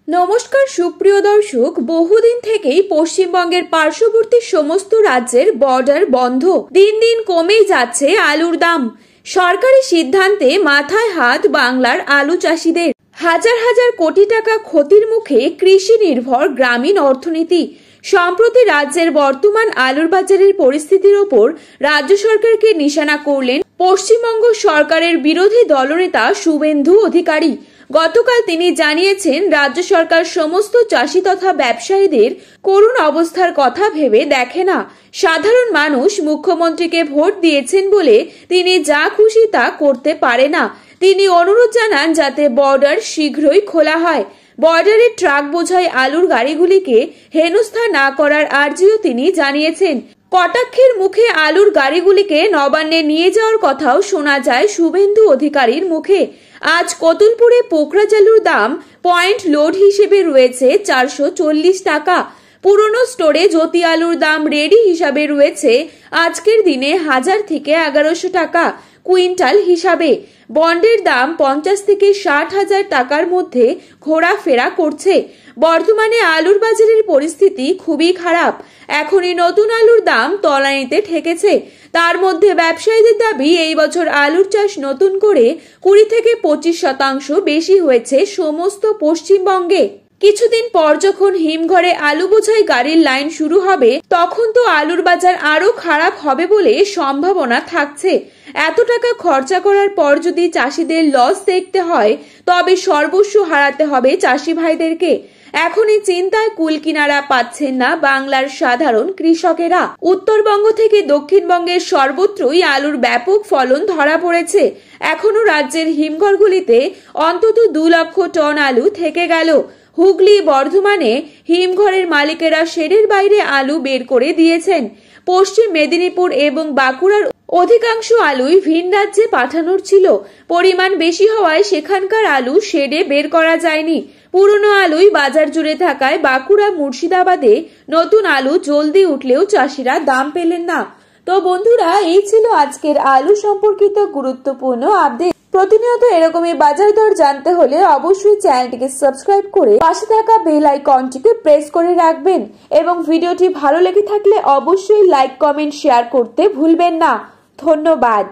নমস্কার সুপ্রিয় দর্শক, বহুদিন থেকেই পশ্চিমবঙ্গের পার্শ্ববর্তী সমস্ত রাজ্যের বর্ডার বন্ধ। দিন দিন কমেই যাচ্ছে আলুর দাম। সরকারি সিদ্ধান্তে মাথায় হাত বাংলার আলু চাষিদের। হাজার হাজার কোটি টাকা ক্ষতির মুখে কৃষি নির্ভর গ্রামীণ অর্থনীতি। সম্প্রতি রাজ্যের বর্তমান আলুর বাজারের পরিস্থিতির ওপর রাজ্য সরকারকে নিশানা করলেন পশ্চিমবঙ্গ সরকারের বিরোধী দলনেতা শুভেন্দু অধিকারী। গতকাল তিনি জানিয়েছেন, রাজ্য সরকার সমস্ত চাষি তথা ব্যবসায়ীদের করুণ অবস্থার কথা ভেবে দেখে না। সাধারণ মানুষ মুখ্যমন্ত্রীকে ভোট দিয়েছেন বলে তিনি যা খুশি তা করতে পারে না। তিনি অনুরোধ জানান যাতে বর্ডার শীঘ্রই খোলা হয়। বর্ডারে ট্রাক বোঝাই আলুর গাড়িগুলিকে হেনস্থা না করার আর্জিও তিনি জানিয়েছেন। কটাক্ষের মুখে আলুর গাড়িগুলিকে নবান্নে নিয়ে যাওয়ার কথাও শোনা যায় শুভেন্দু অধিকারীর মুখে। আজ কতুলপুরে পোকরাজ আলুর দাম পয়েন্ট লোড হিসেবে রয়েছে 440 টাকা। পুরনো স্টোরে জ্যোতি আলুর দাম রেডি হিসাবে রয়েছে আজকের দিনে 1000 থেকে 1100 টাকা কুইন্টাল হিসাবে। বন্ডের দাম 50 থেকে 60,000 টাকার মধ্যে ঘোরাফেরা করছে। বর্তমানে আলুর বাজারের পরিস্থিতি খুবই খারাপ। এখনই নতুন আলুর দাম তলানিতে ঠেকেছে। তার মধ্যে ব্যবসায়ীদের দাবি, এই বছর আলুর চাষ নতুন করে 20 থেকে 25% বেশি হয়েছে সমস্ত পশ্চিমবঙ্গে। কিছুদিন পর যখন হিমঘরে আলু বোঝাই গাড়ির লাইন শুরু হবে, তখন তো আলুর বাজার আরো খারাপ হবে বলে সম্ভাবনা থাকছে। এত টাকা খরচা করার পর যদি চাষিদের লস দেখতে হয়, তবে সর্বস্ব হারাতে হবে চাষি ভাইদেরকে। এখনই চিন্তায় কুল কিনারা পাচ্ছেন না বাংলার সাধারণ কৃষকেরা। উত্তরবঙ্গ থেকে দক্ষিণবঙ্গের সর্বত্রই আলুর ব্যাপক ফলন ধরা পড়েছে। এখনো রাজ্যের হিমঘরগুলিতে অন্তত 2 লক্ষ টন আলু থেকে গেল। হুগলি, বর্ধমানে হিমঘরের মালিকেরা শেডের বাইরে আলু বের করে দিয়েছেন। পশ্চিম মেদিনীপুর এবং বাঁকুড়ার অধিকাংশ আলুই ভিন রাজ্যে পাঠানোর ছিল। পরিমাণ বেশি হওয়ায় সেখানকার আলু শেডে বের করা যায়নি। পুরনো আলুই বাজার জুড়ে থাকায় বাঁকুড়া, মুর্শিদাবাদে নতুন আলু জলদি উঠলেও চাষিরা দাম পেলেন না। তো বন্ধুরা, এই ছিল আজকের আলু সম্পর্কিত গুরুত্বপূর্ণ আপডেট। প্রতিনিয়ত এরকমই বাজার দর জানতে হলে অবশ্যই চ্যানেলটিকে সাবস্ক্রাইব করে পাশে থাকা বেল আইকনটিকে প্রেস করে রাখবেন এবং ভিডিওটি ভালো লেগে থাকলে অবশ্যই লাইক, কমেন্ট, শেয়ার করতে ভুলবেন না। ধন্যবাদ।